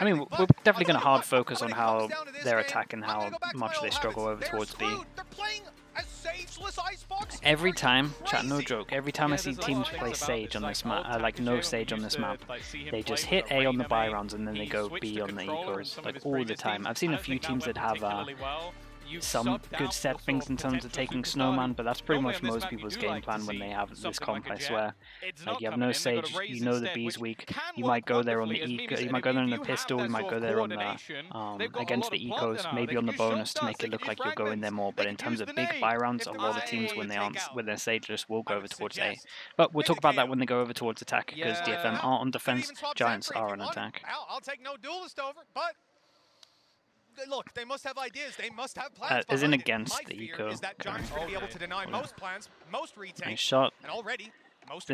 I mean, we're definitely going to hard focus on how their attack and how much they struggle over towards B. Every time, chat, no joke, every time I see teams play Sage on this map, like no Sage on this map, they just hit A on the buy rounds and then they go B on the ecos, like all the time. I've seen a few teams that have some good settings in terms of taking Snowman, but that's pretty much most people's game plan when they have this comp, I swear. Like, you have no Sage, you know the B's weak, you might go there on the eco, you might go there on the pistol, you might go there on the against the ecos, maybe on the bonus to make it look like you're going there more, but in terms of big buy rounds, a lot of teams when they aren't with their Sage just will go over towards A. But we'll talk about that when they go over towards attack, because DFM are on defense, Giants are on attack. I'll take no duelist over, but look, they must have ideas. They must have plans. As in against the eco. Is that Giants are going to be able to deny most plans, most retakes, nice shot. And already most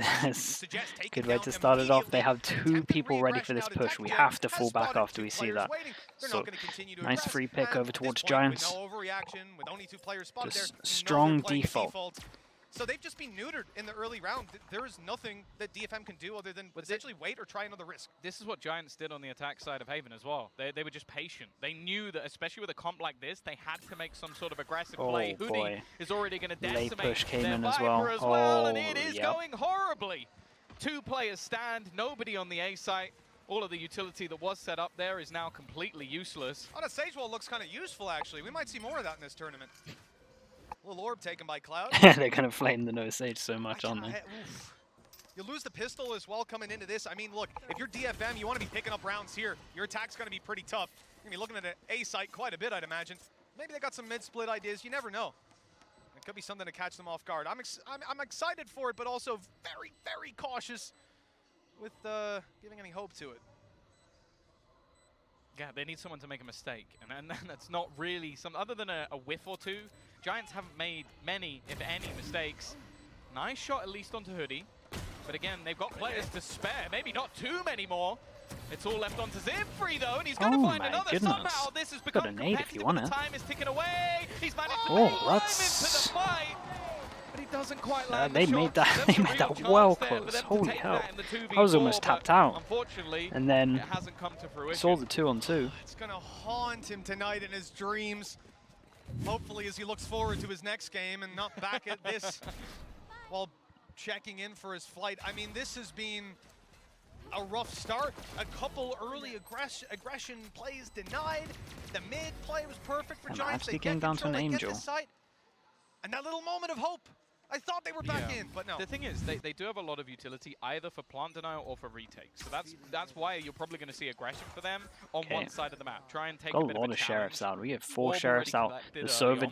good way to start it off. They have two people ready for this push. We have to fall back after we see that. So nice free pick over towards Giants. Just strong default. So they've just been neutered in the early round. There is nothing that DFM can do other than essentially wait or try another risk. This is what Giants did on the attack side of Haven as well. They were just patient. They knew that, especially with a comp like this, they had to make some sort of aggressive play. Hoodie is already going to decimate push came their in as Viper well. And it is going horribly. 2 players stand, nobody on the A site. All of the utility that was set up there is now completely useless. On a Sage wall looks kind of useful, actually. We might see more of that in this tournament. Little orb taken by Cloud. They're going to flame the no Sage so much, aren't they? You lose the pistol as well coming into this. I mean, look, if you're DFM, you want to be picking up rounds here. Your attack's going to be pretty tough. You're going to be looking at an A site quite a bit, I'd imagine. Maybe they got some mid-split ideas. You never know. It could be something to catch them off guard. I'm excited for it, but also very, very cautious with giving any hope to it. Yeah, they need someone to make a mistake, and that's not really some other than a whiff or two. Giants haven't made many, if any, mistakes. Nice shot, at least onto Hoodie, but again, they've got players to spare. Maybe not too many more. It's all left onto Zimfree though, and he's going to find another. Somehow this has become competitive. The time is ticking away. He's managed to climb into the fight. But he doesn't quite land they made that well close. Holy hell. I was almost tapped out. Unfortunately, and then it hasn't come to fruition. Saw the 2-on-2. It's going to haunt him tonight in his dreams. Hopefully as he looks forward to his next game and not back at this while checking in for his flight. I mean, this has been a rough start. A couple early aggression plays denied. The mid play was perfect for Giants. Actually getting down to an Angel. And that little moment of hope. I thought they were back in, but no. The thing is, they do have a lot of utility, either for plant denial or for retake. So that's why you're probably going to see aggression for them on one side of the map. Try and take a bit lot of of sheriffs out. We have 4 sheriffs out. The Sova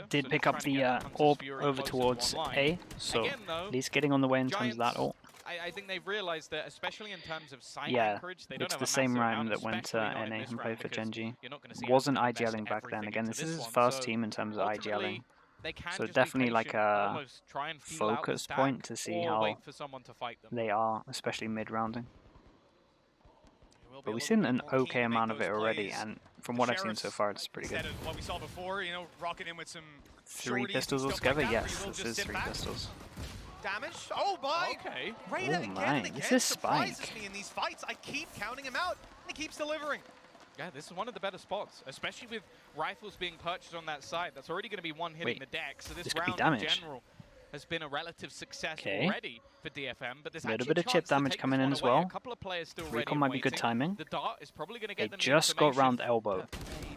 did pick up the orb over towards A, so at least getting on the way in terms of that ult. I think they've realized that, especially in terms of site anchorage, they don't have the same round that went NA and played for Genji. Wasn't IGLing back then. Again, this is his first team in terms of IGLing. So definitely like a focus point to see how they are, especially mid-rounding. But we've seen an okay amount of it already, and from what I've seen so far, it's pretty good. What we saw before, you know, rocking in with some 3 pistols altogether? Yes, this is 3 pistols. Damage. Oh my! Okay. Right again and again. This is Spike. Surprises me in these fights. I keep counting him out, and he keeps delivering. Yeah, this is one of the better spots, especially with rifles being purchased on that side. That's already going to be one hitting the deck, so this round in general has been a relative success already for DFM. But there's a little bit of chip damage coming in as well. A couple of players still Recon might be good timing. The dart is probably going to get they just got round elbow.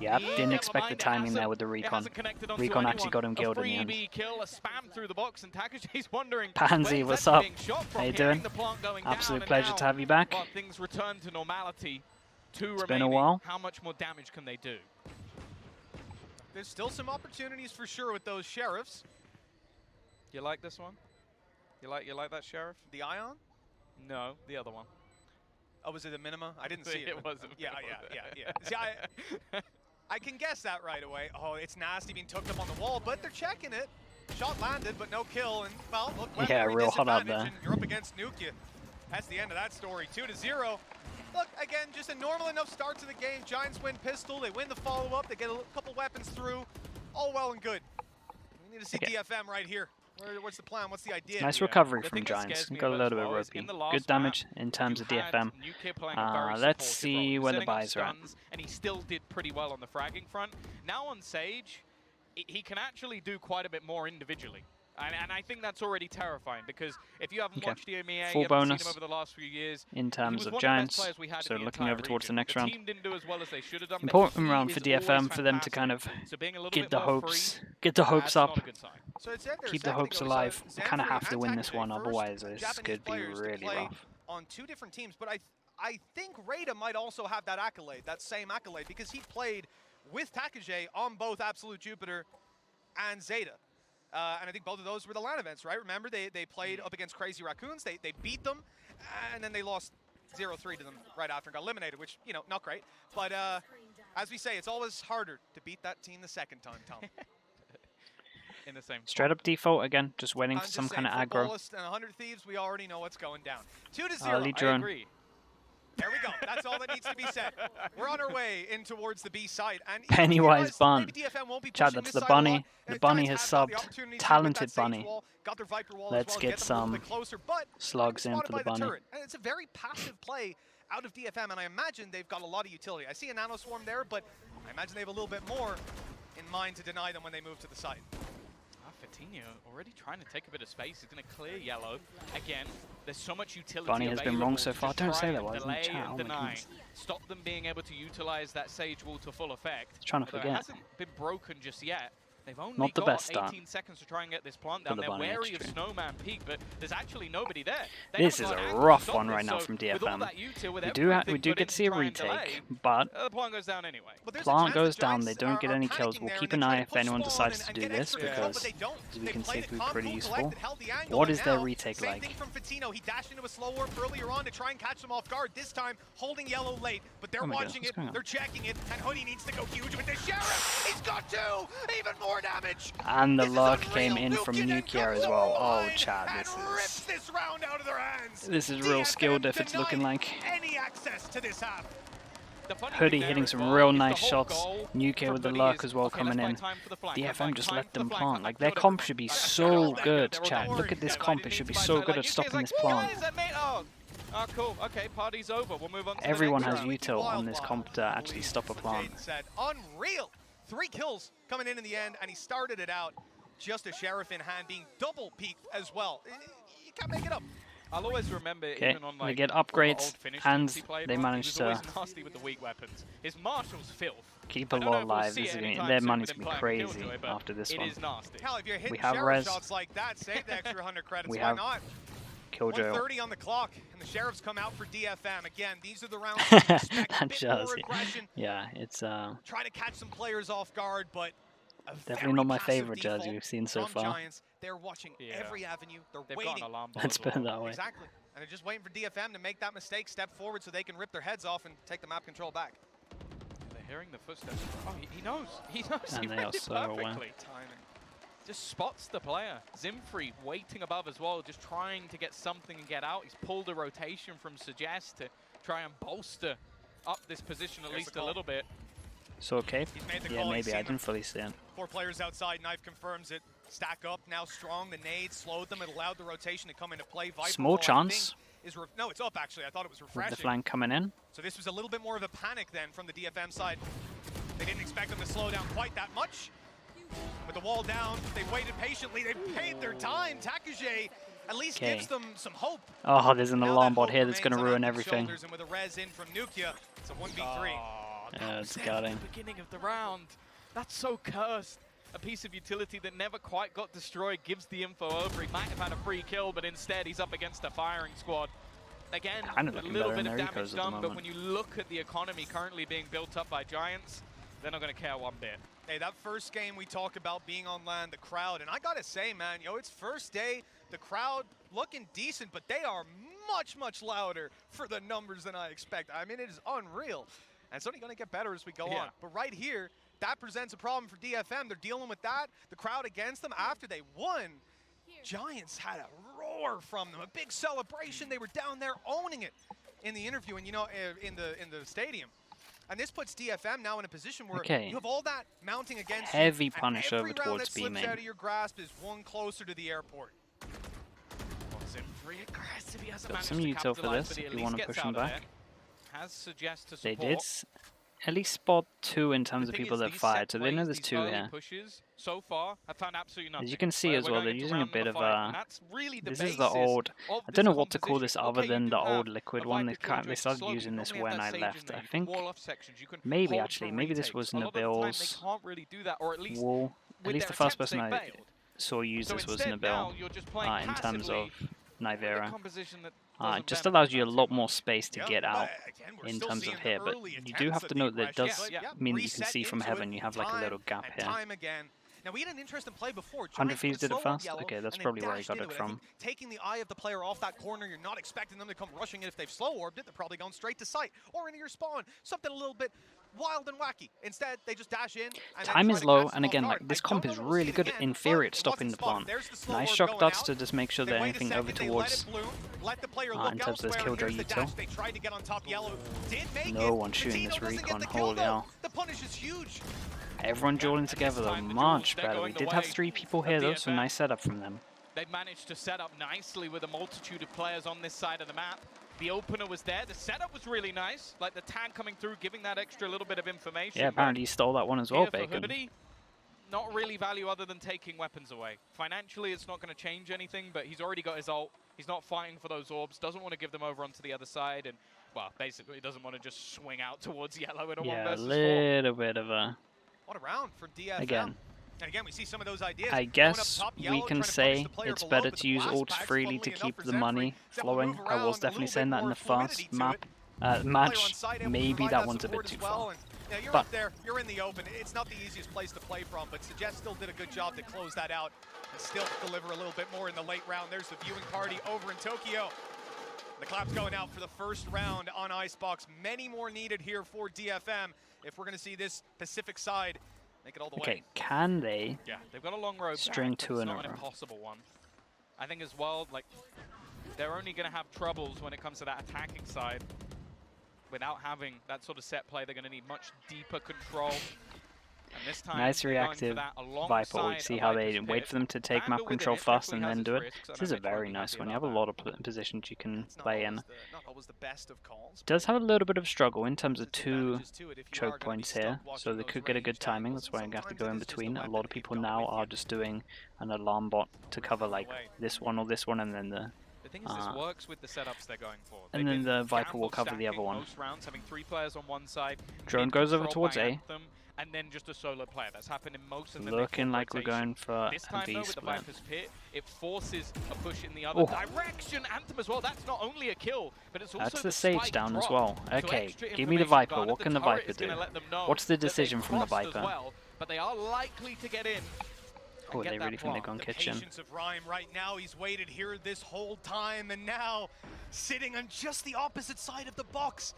Yep, didn't expect the timing there with the recon. Recon actually got him killed in the end. Kill, a spam through the box, and Takashi's wondering, Pansy, what's up? How you doing? Absolute pleasure to have you back. But things return to normality. It's been a while. How much more damage can they do? There's still some opportunities for sure with those sheriffs. You like this one? You like that sheriff? The Ion? No, the other one. Oh, was it a minima? I didn't see it. It wasn't. Yeah. See, I can guess that right away. Oh, it's nasty being took up on the wall, but they're checking it. Shot landed, but no kill. And well, look, real hot out there. You're up against Nuke. That's the end of that story. 2-0. Look, again, just a normal enough start to the game. Giants win pistol, they win the follow-up, they get a couple weapons through. All well and good. We need to see DFM right here. What's the plan? What's the idea? Nice here? recovery The from thing that Giants. scares me Got a about little bit as well is ropey. in the last Good damage in terms you of had DFM. Nuclear playing a very Let's supportive see role, where the setting up buys are at. stuns, and he still did pretty well on the fragging front. Now on Sage, he can actually do quite a bit more individually. And I think that's already terrifying, because if you haven't watched the EMEA, Full you haven't bonus seen him over the last few years, in he terms was of one Giants. the best players we had So in the looking entire over towards the region. next The round. team didn't do as well as they should have done, but Important he round for is DFM always for them to kind of fantastic. So being a little get bit the more hopes, free, get the hopes that's up. not a good sign. So it said there Keep a the second hopes ago, we saw alive. We kind of Zanfree have to and win this Takage one, first otherwise this Japanese could be players to really play rough. on 2 different teams, but I think Rada might also have that accolade, that same accolade, because he played with Takage on both Absolute Jupiter and Zeta. And I think both of those were the LAN events, right? Remember, they played up against Crazy Raccoons. They beat them, and then they lost 0-3 to them right after and got eliminated, which, you know, not great. But as we say, it's always harder to beat that team the second time, Tom. In the same Straight up default again, just waiting for I'm some just kind of saying, for aggro. Ballast and 100 Thieves, we already know what's going down. 2-0. Early I drone. agree. There we go. That's all that needs to be said. We're on our way in towards the B side. And Pennywise Bun. maybe DFM won't be Chad, pushing that's this the side a bunny. lot. The bunny Giants has have got the subbed. opportunity to with Talented that Sage bunny. wall, got their Viper wall Let's as well, get them a little some bit closer, but slugs spotted into the by bunny. turret. And it's a very passive play out of DFM, and I imagine they've got a lot of utility. I see a nano swarm there, but I imagine they have a little bit more in mind to deny them when they move to the site. Fatinho already trying to take a bit of space. He's going to clear yellow. Again, there's so much utility Bunny has been wrong available so to far. just Don't try say that and was in delay chat. and Oh my deny. goodness. Stop them being able to utilize that Sage wall to full effect. Trying to Although forget. It hasn't been broken just yet. They've only Not the got best start 18 seconds to try and get this plant for down. the They're Bunny wary of extreme. Snowman Peak, but there's actually nobody there. They This is haven't got a angles rough on one this, right now so from with all DFM. that util, with We do everything get put to see a in try and delay, retake, but the plant goes down anyway. But there's a plant chance goes the down. Giants They don't get are any panicking kills. We'll there, keep and an they try eye to if push anyone spawn decides to and do get this, extra control, because but they don't. as we They can played see, it it could be calm, pretty cool, useful. collected, held the angle, What and is their now, retake same like? thing from Fatino. He dashed into a slow warp earlier on to try and catch them off guard. This time, holding yellow late, but they're Oh my God, watching what's it, going on? they're checking it, and Hoodie needs to go huge with the Sheriff. He's got 2, even more damage. And the This is luck came unreal. in from Nuke Nuclear comes as well. Oh, online Chad, and rips this this round out of their hands. is real DFM skill diff. It's looking denied like. any access to this half. The funny Hoodie thing there hitting as some well real is the nice whole shots. goal Nuke from with the Hoodie luck is, as well okay, coming let's in. buy time for the flank, let's DFM buy just time let for the them flank, plant. I've Like their killed comp everyone. should be I've so killed them. good, They're on Chad. the Look at this board. comp. But It should be needs so by good side, at like, stopping UK's this like, plant. "Guys, I made- oh, cool. Okay, party's over. We'll move on to Everyone the next has round. util on this comp to actually stop a plant. Jaden said, unreal. 3 kills coming in the end, and he started it out just a Sheriff in hand, being double peaked as well. You can't make it up. I'll always remember, Okay, even on they like get all the upgrades, old Finnish and teams he played they on, managed he was to always nasty with the weak weapons. His Marshal's filth. keep I a don't know lot if we'll alive. see This it is gonna, anytime their soon money's with gonna be him playing crazy Killjoy, but after this it one. is nasty. Hell, if you're hitting have Sheriff res. shots like that, save the extra 100 credits. We Why have not? Killjoy. 130 on the clock, and the Sheriffs come out for DFM. Again, these are the rounds where you expect a That bit just, more aggression. yeah, it's Try to catch some players off guard, but a definitely very not my passive favorite jazz default we've seen so from far. Giants. They're watching Yeah. every avenue. They're They've waiting. got an alarm bell Let's as put it well. that way. Exactly. And they're just waiting for DFM to make that mistake, step forward so they can rip their heads off and take the map control back. They're hearing the footsteps. Oh, he knows. He knows. And He they read are it so aware. perfectly. Timing. Just spots the player. Zimfree waiting above as well, just trying to get something and get out. He's pulled a rotation from Suggest to try and bolster up this position at There's least the a call. little bit. So okay, He's made the yeah, call, he's maybe I seen them. didn't fully see it. 4 players outside. Knife confirms it. Stack up now strong. The nade slowed them. It allowed the rotation to come into play. Viper Small wall, I chance. think, is no, it's up actually. I thought it was With refreshing. the flank coming in. So this was a little bit more of a panic then from the DFM side. They didn't expect them to slow down quite that much. With the wall down, they waited patiently. They paid their time. Takage at least Okay. gives them some hope. Oh, there's an Now alarm that bot hope here that's going to remains on ruin Anthony's everything. shoulders, and with a res in from Nukia, it's a 1v3. Oh, that Yeah, was it's it got at him. the beginning of the round. That's so cursed. A piece of utility that never quite got destroyed gives the info over. He might have had a free kill, but instead he's up against a firing squad. Again, Kinda a looking little better bit in of their damage ecos at the done, but moment. when you look at the economy currently being built up by Giants, they're not going to care one bit. Hey, that first game we talk about being on land, the crowd, and I gotta say, man, it's first day, the crowd looking decent, but they are much, much louder for the numbers than I expect. I mean, it is unreal, and it's only gonna get better as we go on. But right here, that presents a problem for DFM. They're dealing with that, the crowd against them after they won. Giants had a roar from them, a big celebration. They were down there owning it in the interview, and in the stadium. And this puts DFM now in a position where Okay. you have all that mounting against Heavy you, punish and over every round towards that slips B main. out of your grasp is one closer to the airport. He hasn't Got managed some to util for capitalize, this but he if at you least want to gets push out them of back. there. Has suggest to They support. did at least spot 2 in terms The of thing people is, that these fired, set so they know plays, there's these 2 early here. pushes so far have found absolutely nothing. As you can see We're as well, going they're into using a round bit number of 5, and that's really the this is basis the old, of I this don't know what to call composition. this other Okay, you than do the have old liquid a one. Viper They Killjoy started slowly, using you this normally have when that I Sage left. in I there. You think can wall off sections. You can maybe hold actually, for maybe this retakes. was A lot of the time they Nabil's can't really do that, or at least wall. At with least their the first attempts, person they I failed. saw use So this was instead, Nabil now you're just playing in terms of passively with a Nivera. composition that It doesn't just benefit allows you a that lot too more much. space to Yeah, get but out again, we're in still terms seeing of here, but early you do attempts have at to the note that it aggression, does but mean that you can reset see from into heaven, it you have like a little gap and here. time again. Now we had an interesting play before. 100 Giants Thieves put did it slow on fast? yellow, Okay, that's and they probably where I dashed got into it I from. think taking the eye of the player off that corner, you're not expecting them to come rushing it. If they've slow orbed it, they're probably going straight to site or into your spawn. Something a little bit wild and wacky. Instead, they just dash in. And Time then is try to low, catch and them off again, guard. like this I comp don't is know that we'll see really it good again, in but theory at it stopping wasn't the plant. spotted. There's the slow Nice orb shock going dots out. to just make sure They that wait a anything second, over they let it towards bloom, let the player in look terms of this elsewhere. Killjoy Here's the util. dash. They tried to get on top yellow. Did make it. No one shooting Tino this doesn't get recon, the kill, holy though. hell. The punish is huge. Everyone dueling together though, time the much duels, they're better. We going the did have way 3 people of here though, so DFM. nice setup from them. They've managed to set up nicely with a multitude of players on this side of the map. The opener was there. The setup was really nice. Like the tag coming through, giving that extra little bit of information. Yeah, apparently you stole that one as well, Here for Bacon. Hoodie, not really value other than taking weapons away. Financially, it's not going to change anything, but he's already got his ult. He's not fighting for those orbs, doesn't want to give them over onto the other side, and, well, basically he doesn't want to just swing out towards yellow in a 1 Yeah, a versus 4. little bit of a... What a round for DFM. Again, And again, we see some of those ideas. I Going up guess top, we yellow, can trying to punish say the player it's below, better but to the use blast ults packs, freely to funnily keep enough, the for money Zephyr, is able to flowing. move I was around, a definitely little saying bit that in more the fluidity first to map it. Player match. on site able to Maybe provide that one's a support bit too as well, far. and, you know, you're But- up there, you're in the open. It's not the easiest place to play from, but Suggest still did a good job to close that out and still deliver a little bit more in the late round. There's the viewing party over in Tokyo. The clap's going out for the first round on Icebox. Many more needed here for DFM if we're going to see this Pacific side make it all the way. Okay, can they? Yeah, they've got a long road String back, but 2 it's in a not an row. impossible one. I think as well, like, they're only going to have troubles when it comes to that attacking side. Without having that sort of set play, they're going to need much deeper control. And this time, Nice they're going for reactive that Viper ult. alongside See a how Viper's they wait Pit. for them to take map Vandal control within it first definitely and then has do its it. risks, and This is a Mitch won't very be nice happy one. You have a about lot of positions you can It's not play always in. not always the best of calls. Does have a little bit of struggle in terms of There's 2 advantages to it if you are choke gonna be points stuck here, watching so they those could get a good ranged timing. angles. That's why you have to Sometimes go it in is just the between. A weapon lot of that you've people got now with are you. just doing an alarm bot to cover like away. this one or this one, and then the The thing is, this works with the setups they're going for. and They've then been the Viper will gamble cover the other stacking one. Most rounds, having 3 players on one side, Drone mid goes over controlled towards by A. Anthem, and then just a solo player. That's happened in most of the Looking mid-court like we're rotation. going for This a time, B though, with the split. Viper's Pit, it forces a push in the other Oh. direction. Anthem as well. That's not only a kill, but it's also That's the Sage spike down as drop. well. So Okay, extra give me the information Viper. guarded. What can the turret Viper is gonna do? let them know What's the that they've decision from the crossed as Viper? well, but they are likely to get in. Oh, and get they that really think they've plant. gone The kitchen. patience of Rhyme right now. He's waited here this whole time, and now sitting on just the opposite side of the box.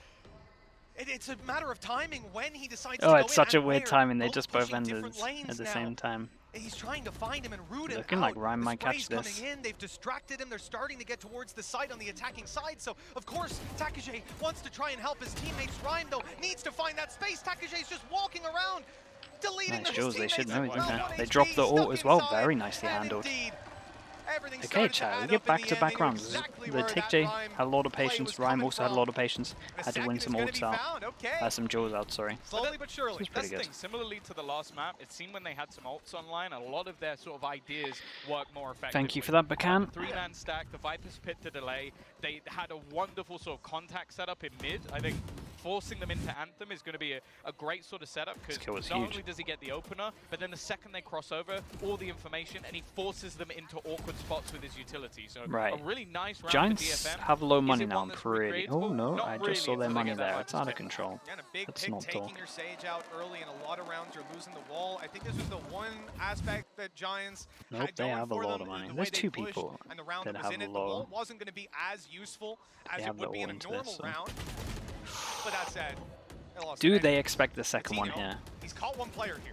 It's a matter of timing when he decides to Oh, go it's in such a and weird where. timing. They Both just both pushing ended different lanes at the now. same time. He's trying to find him and root him Looking out. like Rhyme The might catch spray's this. coming in. They've distracted him. They're starting to get towards the site on the attacking side. So, of course, Takage wants to try and help his teammates. Rhyme, though, needs to find that space. Takage's just walking around, deleting Nice his Jules, they teammates should know as he's well. in there. 1 They HP dropped the ult stuck as well. inside, Very nicely and handled. indeed, everything Okay, started to chat, we add get up in back the to end. back They knew rounds. exactly The where Tick that J Rhyme had a lot of play patience. was Rhyme coming also had a from. lot of patience. The Had to win second some is gonna ults be out. found. Okay. Some Jules out, sorry. Slowly but surely. This is pretty That's the good. thing. Similarly to the last map, it seemed when they had some ults online, a lot of their sort of ideas work more effectively. Thank you for that, Bacan. 3-man stack, the Viper's Pit to delay. They had a wonderful sort of contact setup in mid. I think forcing them into Anthem is going to be a great sort of setup This because kill was not huge. only does he get the opener, but then the second they cross over, all the information, and he forces them into awkward spots with his utility. So Right. a really nice round Giants for DFM. have low Is money it now, one I'm that's pretty. Oh recreatable? no, Not I really just saw their until they money get that there. It's Viper's out of Pit. control. Yeah, and a big Let's pick not taking talk. your Sage out early in a lot of rounds. You're losing the wall. I think this was the one aspect that Giants Nope, had they going have a for lot them, of money. the way There's they 2 pushed people and the round that that was have in a it. The low. wall wasn't going to be as useful as it have would the be in a wall into normal this, so. round. But that said, they lost Do it. they expect the second one Patino, here? He's caught one player here.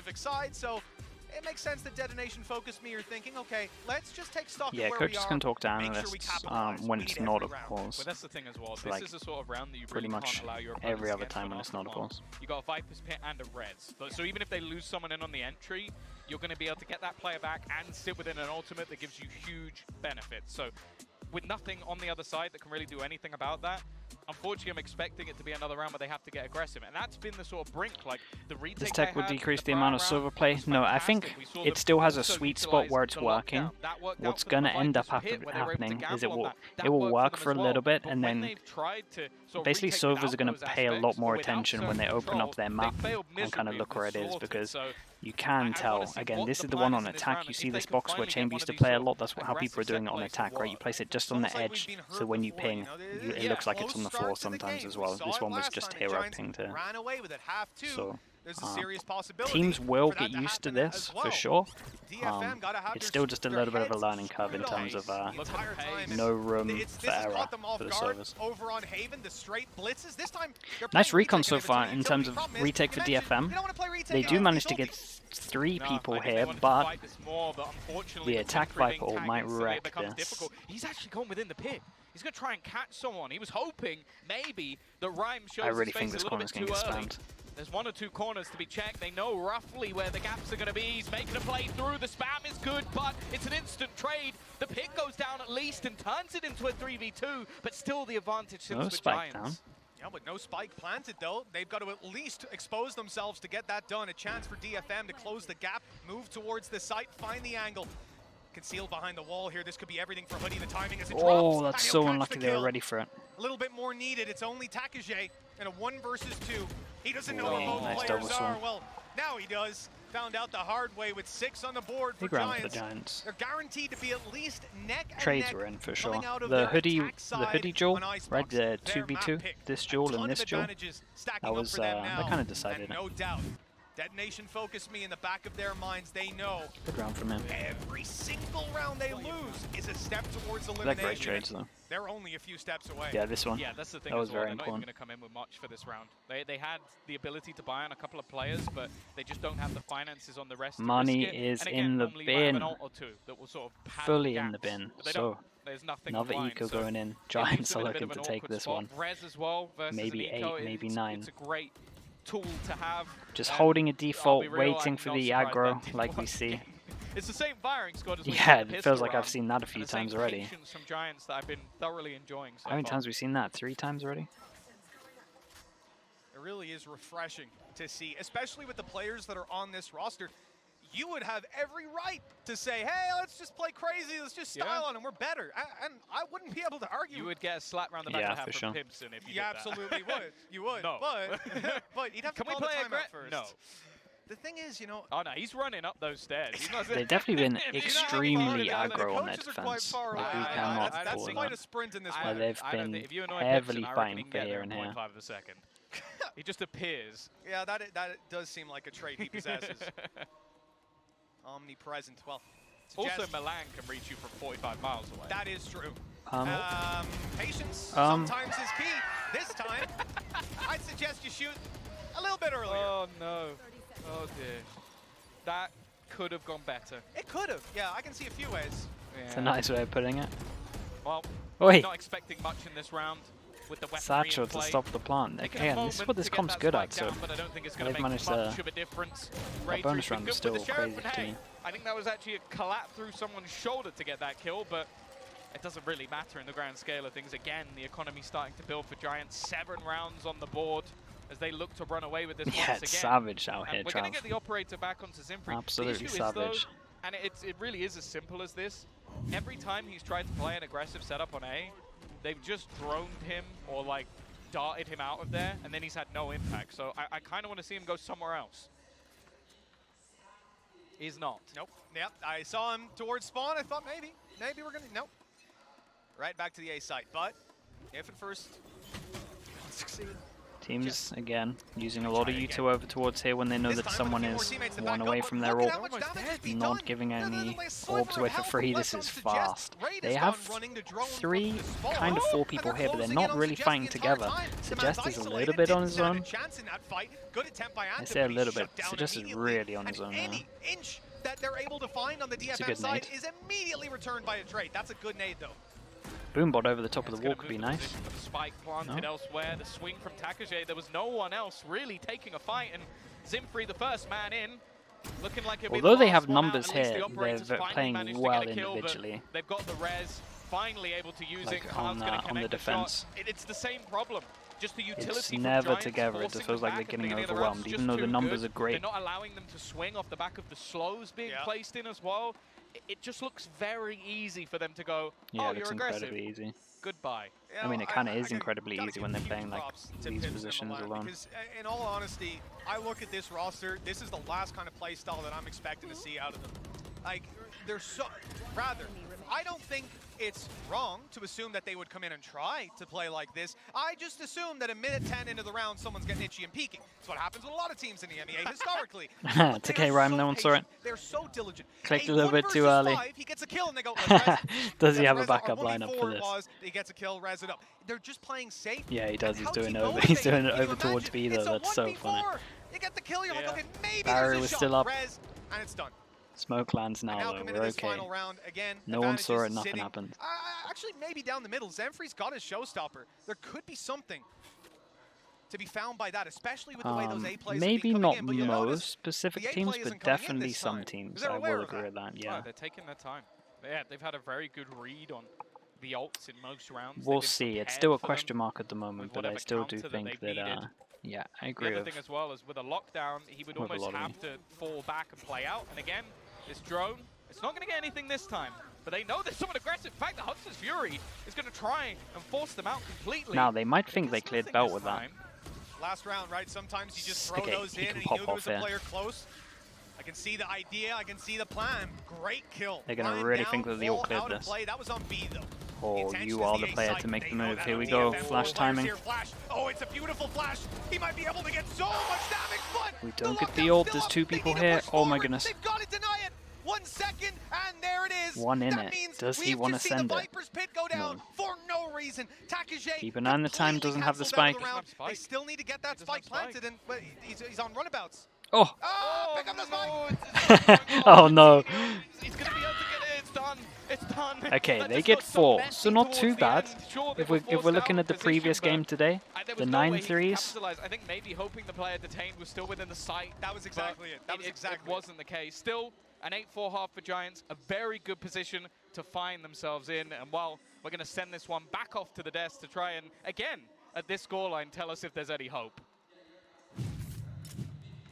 specific side, so it makes sense that Detonation FocusMe are thinking, okay, let's just take stock Yeah, of where coaches we are. can talk to make sure we analysts capitalize. when We it's need not a every round. pause. But that's the thing as well. So, This like, is the sort of round that you pretty really much can't allow your every opponents other to get time into when an it's not a Arsenal. pause. You got a Viper's Pit and a Reds. So even if they lose someone in on the entry, you're going to be able to get that player back and sit within an ultimate that gives you huge benefits. So with nothing on the other side that can really do anything about that, unfortunately, I'm expecting it to be another round where they have to get aggressive, and that's been the sort of brink. Like the retake This tech they will had, decrease the prior amount of round silver play. was No, I fantastic. think We saw it them still has a also sweet spot utilise where it's the working. lockdown. That worked out What's for going them. to The end up Vikings were hit where they were able to happening is gamble on that. it will That work worked for a them as little well. bit, But and when then they've tried to sort of basically retake Silvers without are going those to pay a lot aspects, more or without attention when they certain open up control, their they map failed and kind of miserably look where it and is, sorted. because So you can I tell. wanna see Again, what this the is the plan one is on in this attack. round, You if see they this can box where finally get Chamber one used of to these play a sort of lot. That's how people are aggressive doing it on setups attack, to right? You work. place it just on Almost the like we've edge, been hurt so when you before, ping, know, it looks like it's close on the start floor to the sometimes game. as We well. saw This it one was last just time, and hero Giants ping to. ran away with it. Half two. So There's a serious possibility teams will for that get used to happen this as well. for sure. DFM gotta have It's their still just a their little bit of a heads learning curve in terms of scrutinized the entire time. no room This for has error caught them off for the guard servers. over on Haven, the straight blitzes. This time, they're Nice playing recon retake so if it's far a in terms of utility. Problem is, retake for you mentioned DFM. you don't wanna play retake They do against manage to utility. get 3 No, people I think they here, wanted to but fight this more, but unfortunately, the with attack Zinfree being Viper tagged might instantly, wreck it becomes this. difficult. He's actually gone within the pit. He's going to try and catch someone. He was hoping maybe the Rhyme shows I really his think face this a little corner's bit going to too get early. spammed. There's 1 or 2 corners to be checked. They know roughly where the gaps are going to be. He's making a play through. The spam is good, but it's an instant trade. The pit goes down at least and turns it into a 3v2, but still the advantage sits No with spike Giants. down. Yeah, but no spike planted, though. They've got to at least expose themselves to get that done. A chance for DFM to close the gap, move towards the site, find the angle. Concealed behind the wall here. This could be everything for Hoodie. The timing as it drops. Oh, that's and so he'll catch unlucky the they were kill. ready for it. A little bit more needed. It's only Takage in a 1 versus 2. He doesn't know Oh, where both nice players double are. swing. Well, now he does. Found out the hard way with 6 on the board for Big round for Giants. the Giants. They're guaranteed to be at least neck and Trades neck were in for sure. coming out of The their hoodie attack side duel, on Icebox. right? The Their 2v2, map pick. this A duel ton and this of duel. advantages stacking That up was for them now. that kind of decided And it. no doubt, Detonation FocusMe in the back of their minds. They know Good round from him. every single round they lose is a step towards They're elimination. great trades though. They're only a few steps away. Yeah, this one. Yeah, that's the thing. That as was well. very They're not even important. going to come in with much for this round. They had the ability to buy on a couple of players, but they just don't have the finances on the rest. Money to risk it. is And again, in the normally you might have an bin. ult or 2 that will sort of pad Fully gaps, in the bin. but they So, don't. There's nothing another online, eco so going in. it leaves Giants them are in a bit looking of to an take awkward this spot. one. Rez as well versus Maybe an eco. 8, maybe It's 9. a great tool to have. Just and holding a I'll default, be real, waiting I'm for not the surprised that aggro didn't like we work see. again. It's the same firing squad as we Yeah, did the it feels pistol like I've round, seen that a few and the same times already. patience from Giants that I've been thoroughly enjoying so How many far. times have we seen that? 3 times already? It really is refreshing to see, especially with the players that are on this roster. You would have every right to say, hey, let's just play crazy, let's just style on them, we're better. And I wouldn't be able to argue. You would get a slap round the back Yeah, of the head for from sure. Pimpson if you You did absolutely would. You would. No. But you'd have to Can we call the play a timeout first. No. The thing is, you know, Oh no, he's running up those stairs. He's not They've definitely been He's not extremely far down. aggro on their coaches are quite defense. far away. Like, we I- cannot I- that's call quite a that. sprint in this I- one. They've I don't been think- if you annoy heavily Pimpson, I reckon fighting he can for get here there and in here. 0.5 of a second. He just appears. Yeah, that does seem like a trait he possesses. Omnipresent. Well, Also, suggest- Milan can reach you from 45 miles away. that is true. Um, Patience um, sometimes is key. This time, I'd suggest you shoot a little bit earlier. Oh no. Oh dear. That could have gone better. It could have. Yeah, I can see a few ways. It's a nice way of putting it. Well, Oi! not expecting much in this round with the weaponry Satchel in to play. stop the plant. Taking a Again, this is moment what this to get comp's that good spike at, so down, but I don't think it's going they've to make managed much to- of a difference. that Rage bonus has been round good was still with the Sheriff, crazy and to hey, me. I think that was actually a collapse through someone's shoulder to get that kill, but it doesn't really matter in the grand scale of things. Again, the economy starting to build for Giants. 7 rounds on the board as they look to run away with this Yeah, once it's again. savage out And here, we're going to Trav. get the operator back onto Zinfree. Absolutely the issue savage. Is, though, and it really is as simple as this. Every time he's tried to play an aggressive setup on A, they've just droned him or like darted him out of there, and then he's had no impact. So I kind of want to see him go somewhere else. He's not. Nope. Yep. I saw him towards spawn. I thought maybe we're gonna. Nope. Right back to the A site. But if at first won't succeed. Teams, again, using a lot of U2 over towards here when they know This that time someone with a few more is teammates to one back away up, from but their look at orb, how much damage has been not done. giving There's any a sliver orbs away of for health free. left This on is Suggest. fast. Raid They has have gone running to drone from 3, the spawn. kind of 4 And people they're here, but they're closing not in on really Suggest fighting the entire together. time. Suggest Man's is a little isolated, bit on didn't his stand a own. chance in that fight. Good attempt by Anthem, say a but he's little shut bit. down Suggest is immediately. really on his And own now. any inch that they're able to find on the a DFM good side nade. is immediately returned by a trade. That's a good nade, though. Boombot over the top of It's the wall gonna could be move the nice. position for the spike planted No. elsewhere. The swing from Takage. There was no one else really taking a fight, and Zinfree, the first man in, looking like it'll be Although the they last have one out. numbers At least here, the operators they're finally playing managed to well get a kill, but individually. they've got the res. finally able to use like it. Cloud's going to on the connect the defense. shot. It's the same problem. Just the utility It's from never Giants together. It forcing just feels them like they're back and getting thinking the overwhelmed, round's even just though the too numbers good. are great. They're not allowing them to swing off the back of the slows being placed in as well. It just looks very easy for them to go, Yeah, oh, it you're looks aggressive. incredibly easy. Goodbye. I mean, it kind of is gotta incredibly give easy when they're huge playing like props to these Pips and positions Milan, alone. Because in all honesty, I look at this roster, this is the last kind of play style that I'm expecting to see out of them. Like, they're so, rather, I don't think it's wrong to assume that they would come in and try to play like this. I just assume that a minute 10 into the round, someone's getting itchy and peeking. That's what happens with a lot of teams in the MEA historically. It's okay, Rhyme, no one saw it. They're so diligent. Clicked Hey, a little 1 bit too versus early. 5, he gets a kill and they go, let's res it. Does he have a Res it. Our backup lineup for 1v4 this? was, he gets a kill, res it up. They're just playing safe. Yeah, he does. He's How's doing he it over. going He's there? doing it Can you over towards imagine? B though. It's a That's so funny. 1v4. You get the kill, you're like, okay, maybe Barry there's a was shot. still up. Res, and it's done. Smoke lands And now now though. come into We're this okay. final round again. No one saw it. advantages Nothing sitting. happened. Actually, maybe down the middle. Zenfree's got his showstopper. There could be something to be found by that, especially with the way those A plays Maybe have been not coming in. But you'll notice most specific the A teams, play but isn't coming in definitely this some time. teams. Because they're I aware will of agree that. with that. Yeah, Yeah. they're taking their time. Yeah, they've had a very good read on the ults in most rounds. We'll They've been see. It's prepared still a for them question mark at the moment, with but I whatever still do counter think they've that. needed. Yeah, I The agree other with. thing as well is with a lockdown, he would With a almost lot of have to fall back and play out. And again, this drone, it's not going to get anything this time. But they know there's someone aggressive. In fact, the Hunter's Fury is going to try and force them out completely. Now they might think they cleared belt with that. Last round, right? Sometimes you just throw Okay, those he in can and he pop knew there was off a here. player close. I can see the idea, I can see the plan. Great kill. They're gonna Lying really down, think that the wall ult cleared out of this. play. That was on B though. Oh, intention you is are the the A player site. to make They the know move. that Here on we DFM. go. Four Flash players timing. here, flash. Oh, it's a beautiful flash. He might be able to get so much damage, but We don't the get the lockdown's ult. still There's up. 2 They people need to here. push Oh my forward. goodness. They've got to deny it. 1 second, and there it is. One in that it. means Does he we've wanna just seen send the it? Viper's pit go down No. for no reason. Takage Keep an eye on the time, completely doesn't have the cancelled out of spike. the round. Spike. They still need to get that He doesn't spike have spike. planted, and but he's on runabouts. Oh. Oh, pick up the spike. Oh no. He's going to be able to get it. It's done. It's done. Okay, That they just get got 4, messy so not towards too the bad. end. Sure, they If were we're forced looking out at the of previous position, game today, but there the was no way 9 he could threes. capitalize. I think maybe hoping the player detained was still within the sight. That was exactly it. That was exactly it wasn't the case. Still, an 8-4 half for Giants, a very good position to find themselves in. And while we're going to send this one back off to the desk to try and, again, at this scoreline, tell us if there's any hope.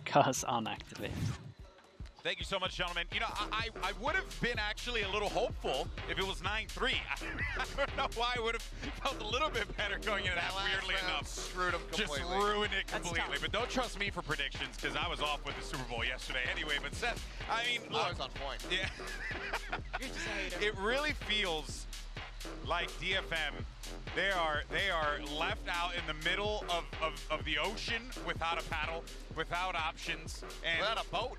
Cars aren't activated. Thank you so much, gentlemen. You know, I would have been actually a little hopeful if it was 9-3. I don't know why I would have felt a little bit better going into that, weirdly enough. Screwed them completely. Just ruined it completely. But don't trust me for predictions, because I was off with the Super Bowl yesterday anyway. But Seth, I mean, look. I was on point. Yeah. You're just a hater. It really feels like DFM, they are left out in the middle of the ocean without a paddle, without options, and without a boat.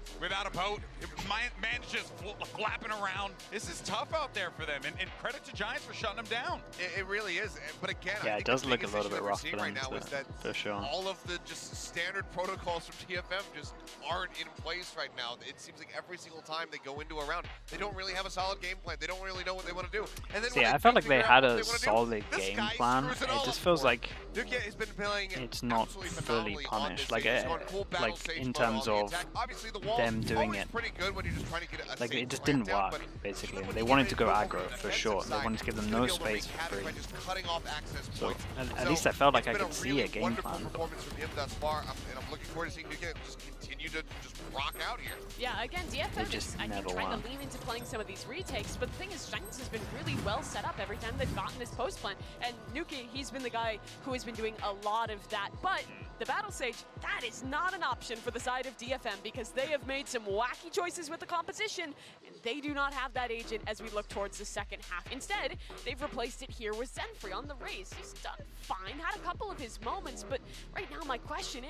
Man's just flapping around. This is tough out there for them, and credit to Giants for shutting them down. It really is. But again, Yeah, I it think does the look a biggest little issue bit that we're rough seeing for right them, now is that for sure. all of the just standard protocols from TFM just aren't in place right now. It seems like every single time they go into a round, they don't really have a solid game plan. They don't really know what they want to do. And then See, when I felt like they figure had out what a they wanna do, solid this game guy plan. screws It all just up feels for like Nuke has been playing it's not absolutely fully phenomenally on punished. this Like, stage. He's going cool battle like stage in mode terms on the of attack. Obviously, the wall them doing always it. pretty good when you're just trying to get a Like, safe it just plant didn't down, work, but basically. even when They you wanted get to go into aggro, the for defensive sure. They side, wanted to give them you're no gonna be able to space wreak for havoc free. by just cutting off access So, points. at least I felt like I it's been could a see really a game wonderful plan. performance from him thus far, and I'm looking forward to seeing Nuke just continue to just rock out here. Yeah, again, DFM just is, I think, never trying won. to lean into playing some of these retakes, but the thing is, Giants has been really well set up every time they've gotten this post plan, and Nuke, he's been the guy who has been doing a lot of that, but the Battle Sage, that is not an option for the side of DFM, because they have made some wacky choices with the composition, and they do not have that agent as we look towards the second half. Instead, they've replaced it here with Zenfree on the Raze. He's done fine, had a couple of his moments, but right now my question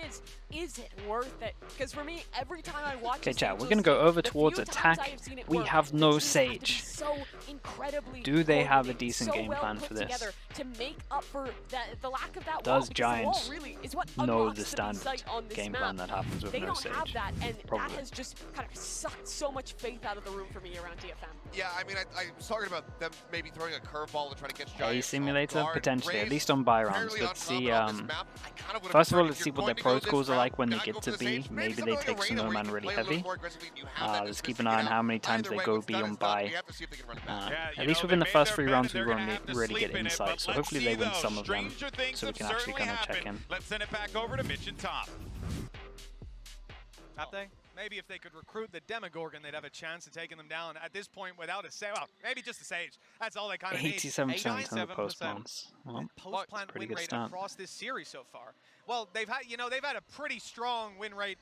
is it worth it? Because for me, every time I watch Okay, this chat, game, we're gonna go over the towards few times attack. I have seen it We work, have the no teams have to be Sage. so incredibly Do they have a coordinated, decent so game well plan put for this? together to make up for the lack of that Does wall, because the wall Giants really is what know know has the to be standard sight on this game map. plan that happens with They no don't sage. have that, and Probably. that has just kind of sucked so much faith out of the room for me around DFM. Yeah, I mean, I was talking about them maybe throwing a curveball to try to catch A Giants off simulator guard. potentially, at Raze least on buy rounds. fairly Let's see. uncommon on this map. I kind of would've First of all, preferred let's if see you're what their going to pro go this scores are like route, when they not get go to for the B. Sage. Maybe something they like take Arena some where you man can really play a little heavy. more aggressively and you have that Let's distance keep to an eye get on out. how many times Either they way, go what's B done on is done. buy. We have to see if they can run it back. At least within the first 3 rounds, we won't really get insight. So hopefully they win some of them, so we can actually kind of check in. Let's send it back over to Mitch and Tom. Have they? Maybe if they could recruit the Demogorgon, they'd have a chance of taking them down. At this point, without a save, well, maybe just a Sage. That's all they kind of need. 87% on the post 87%. plants. Well, Post-plant pretty win good rate start. across this series so far. Well, they've had a pretty strong win rate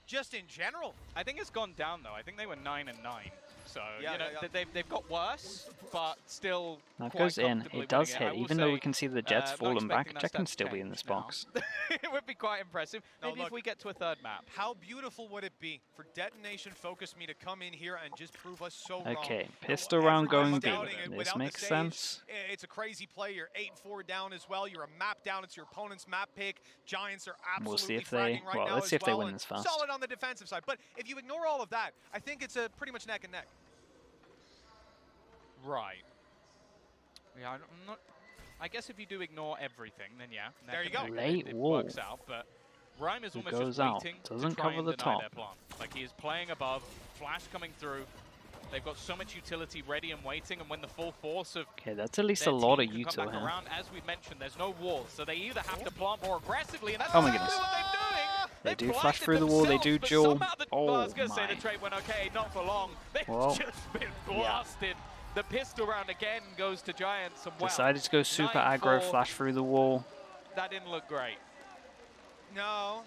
just in general. I think it's gone down though. I think they were 9 and 9. So Yeah, you know they've got worse, but still. That quite goes in. comfortably It does winning hit. I will Even though we say, can see the Jets not falling back, expecting that Jack can stat to still be in this change now. box. It would be quite impressive. No, Maybe if look. we get to a third map. How beautiful would it be for Detonation FocusMe to come in here and just prove us so wrong? Okay, You know, pistol round everyone's going B. doubting it This without the makes Sage. sense. It's a crazy play. You're 8-4 down as well. You're a map down. It's your opponent's map pick. Giants are absolutely We'll see if they- fragging right well, now let's as see if they well, win and this fast. Solid on the defensive side. But if you ignore all of that, I think it's a pretty much neck and neck. Right. Yeah, I'm not. I guess if you do ignore everything, then yeah. There you go. Late It wall. works out, but Rhyme is He almost goes just out. waiting Doesn't to try cover and the deny top. their plant. Like he is playing above, flash coming through. They've got so much utility ready and waiting, and when the full force of Okay, that's at least their a lot of team can come util back here. around, as we mentioned, there's no walls, so they either have to plant more aggressively, and that's Oh my exactly goodness. what they're doing. They They've do flash blinded through the wall, they do themselves, but duel. somehow the, Oh well, I was going to say my. the trade went okay, not for long. They've Well, just been blasted. The pistol round again goes to Giants, and wow, Decided to go super 9-4. aggro, flash through the wall. That didn't look great. No,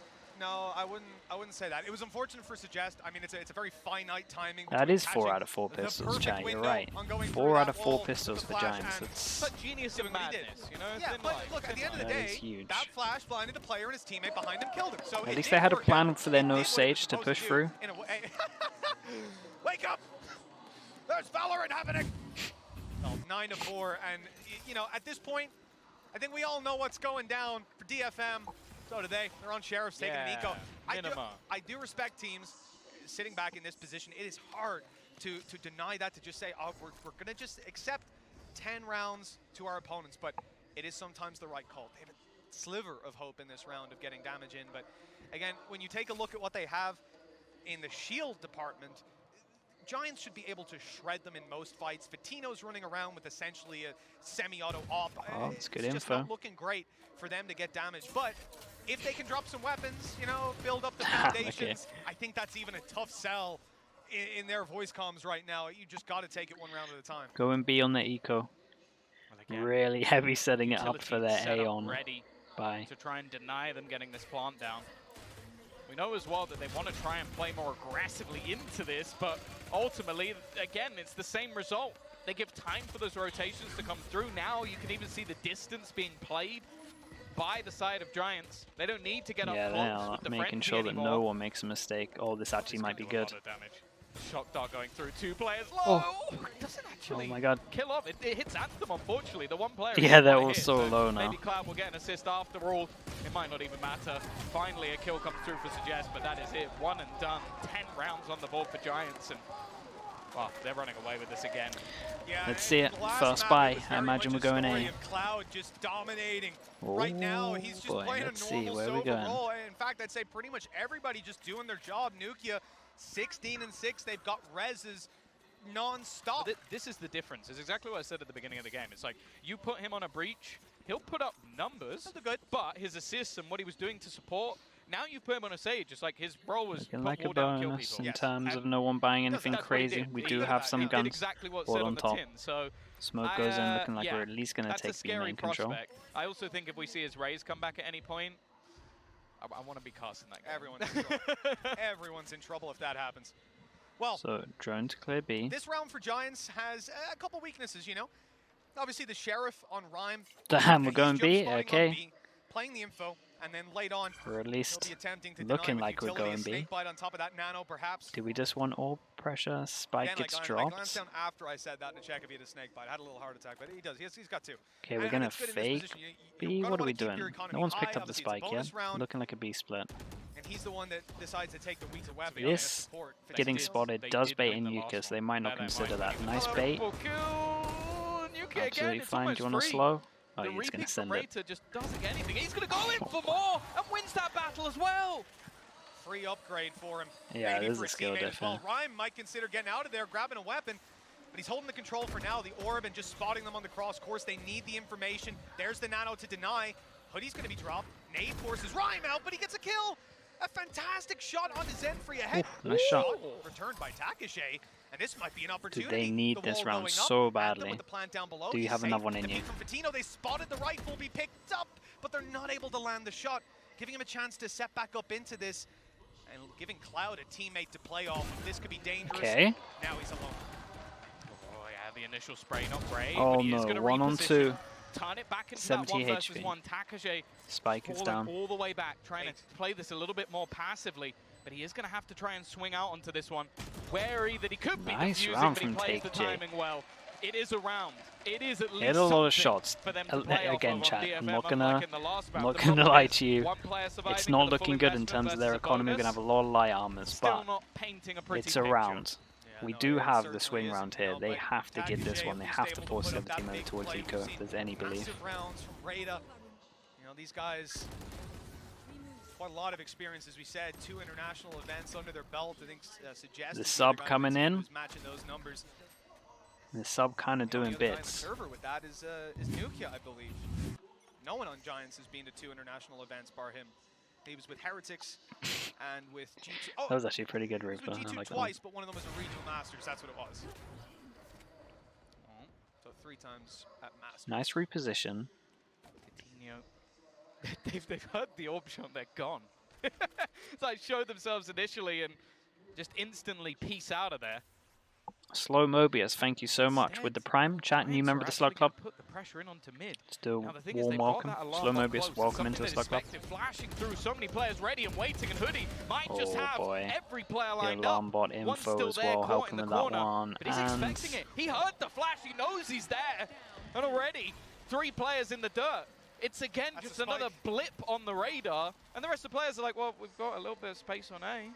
I wouldn't say that. It was unfortunate for Suggest. I mean, it's a very finite timing. That between is 4 catching out of 4 the pistols, perfect chat. You're window right. on going 4 through out that of 4 wall, pistols the for flash, Giants. and That's But genius doing of what he did. madness, you know? Yeah, Thin but line, look, at the thin end of the line. That is day, huge. that flash blinded the player and his teammate behind him killed him. So At it least did they had a work plan out. for their It no did what it sage was to supposed push do through. in a way. Wake up! There's Valorant happening! 9-4, and you know, at this point, I think we all know what's going down for DFM. So do they. They're on Sheriff's taking an eco. I do respect teams sitting back in this position. It is hard to deny that, to just say, oh, we're going to just accept 10 rounds to our opponents, but it is sometimes the right call. They have a sliver of hope in this round of getting damage in, but again, when you take a look at what they have in the shield department, Giants should be able to shred them in most fights. Fatino's running around with essentially a semi-auto op. Oh, it's good It's just info. not looking great for them to get damaged. But if they can drop some weapons, you know, build up the foundations, I think that's even a tough sell in their voice comms right now. You just got to take it one round at a time. Go and B on the eco. Well, again, Really heavy setting it up for utility their set A up on ready buy. to try and deny them getting this plant down. We know as well that they want to try and play more aggressively into this, but ultimately, again, it's the same result. They give time for those rotations to come through. Now you can even see the distance being played by the side of Giants. They don't need to get Yeah, up they close are with the making frenzy sure that anymore. no one makes a mistake. Oh, this actually It's might be gonna do a good. lot of damage. Shock dart going through 2 players low. Oh. It doesn't actually Oh my god. kill off. It hits Anthem, unfortunately. The one player. Yeah, they're quite all hit, so low now. Maybe Cloud will get an assist after all. It might not even matter. Finally, a kill comes through for Suggest, but that is it. One and done. 10 rounds on the board for Giants, and well, they're running away with this again. Yeah, Let's see it. the last First map, buy. it was I very imagine much we're going story A. of Cloud just dominating. Right now, he's just boy, playing let's a see, normal where are we sober going? role. In fact, I'd say pretty much everybody just doing their job. Nukia, 16 and 6. They've got reses non-stop. This is the difference. It's exactly what I said at the beginning of the game. It's like, you put him on a breach, he'll put up numbers, That's good. but his assists and what he was doing to support, now you put him on a Sage. It's like his role was Looking put like a wall down, kill bonus people. in Yes. terms of And no one buying anything that's what he crazy. did. We He do did have that. some He did guns. exactly what it All said on on the top. tin. So Smoke goes in, looking like yeah, we're at least going to that's a take B scary main control. prospect. I also think if we see his Raze come back at any point, I want to be casting that game. Everyone's in trouble. Everyone's in trouble if that happens. Well, So, drone to clear B. this round for Giants has a couple weaknesses, you know. Obviously, the Sheriff on Rhyme. Damn, we're he's going jump B? spotting on Okay. B, playing the info, and then late on, Or at he'll least be attempting to looking deny like with we're utility, going a B. snake bite on top of that nano, perhaps. Do we just want all pressure. Spike Again, gets I dropped. glanced down after I said that to check if he had a snake bite. I had a little heart attack, but he does. He's got two. Okay, we're And gonna it's good in this fake position. B. You're gonna What are wanna we keep doing? your economy No one's picked high. up the Obviously, it's a spike yet. bonus round, Looking like a B split. and he's the one that decides to take the weaker weapon. This Support. getting did- spotted they does did bait win in the last Nuka, so they one. might not They consider might. that. Nice bait. Triple kill. Nuki again, Absolutely it's fine. Do almost you want to free. slow? Oh, The he's going repeat to from send it. Rater just doesn't get anything. He's going to go in for more and wins that battle as well. Free upgrade for him. Yeah, Maybe there's for a skill teammate as well. difference. Rhyme might consider getting out of there, grabbing a weapon, but he's holding the control for now. The orb and just spotting them on the cross course. They need the information. There's the nano to deny. Hoodie's going to be dropped. Nade forces Rhyme out, but he gets a kill. A fantastic shot onto Zenfree ahead. Ooh, nice shot. Returned by Takashe, and this might be an opportunity. Dude, they need The this wall round going so up, Anthem badly. with the plant down below. Do you He's have safe another one with in the you? peek from Fatino. They spotted the rifle be picked up, but they're not able to land the shot, giving him a chance to set back up into this and giving Cloud a teammate to play off. This could be dangerous. Okay. Now he's alone. Oh yeah, the initial spray not great. Oh but he is no, gonna 1 on reposition, 2. Turn it back into 70 that 1 versus HP. 1. Takashe Spike is falling down. all the way back, trying to play this a little bit more passively. But he is going to have to try and swing out onto this one. Wary that he could be Nice defusing, round but he from plays the Take J. timing well. It is a round. It is at least Hit a lot of something shots. for them to play off Again, of chat, on DFM, I'm not unlike in the last I'm round. not The gonna problem lie is to you. one player surviving It's for not the looking full good in investment terms of their versus a economy. We're bonus. going to have a lot of light armors, Still but not painting a pretty it's a picture. round. Yeah, We no, do it have the certainly swing is, round you here. know, They but have to get this Takashe one. They was have to able force put the up that team over big towards play. Eco We've if there's seen any belief. massive rounds from Rada. You know, these guys, quite a lot of experience, as we said. 2 international events under their belt. I think suggests The sub coming in. matching those numbers. The sub kind of The only doing other guy on the bits. server with that is Nukia, I believe. No one on Giants has been to 2 international events bar him. He was with Heretics and with G2. Oh, That was actually a pretty good he was Reaper. with I G2 like that one. twice, but one of them was a regional Masters. That's what it was. So 3 times at Masters. Nice reposition. Coutinho. They've heard the orb shot, they're gone. It's like showed themselves initially and just instantly peace out of there. Slow Mobius, thank you so much. With the Prime, chat, new member of the Slug Club. Put the pressure in onto mid. Still Now, the thing is, warm they've got welcome. that alarm Slow up Mobius, close. welcome It's into the something Slug Club. that is effective, flashing through so many players ready and waiting, and Hoodie might just Oh, have boy. every player The lined alarm up. bot One's info still as there, well, caught helping in with the that corner, one. but he's And expecting it. He heard the flash, he knows he's there. And already, 3 players in the dirt. It's again That's just a spike. another blip on the radar. And the rest of the players are like, well, we've got a little bit of space on A.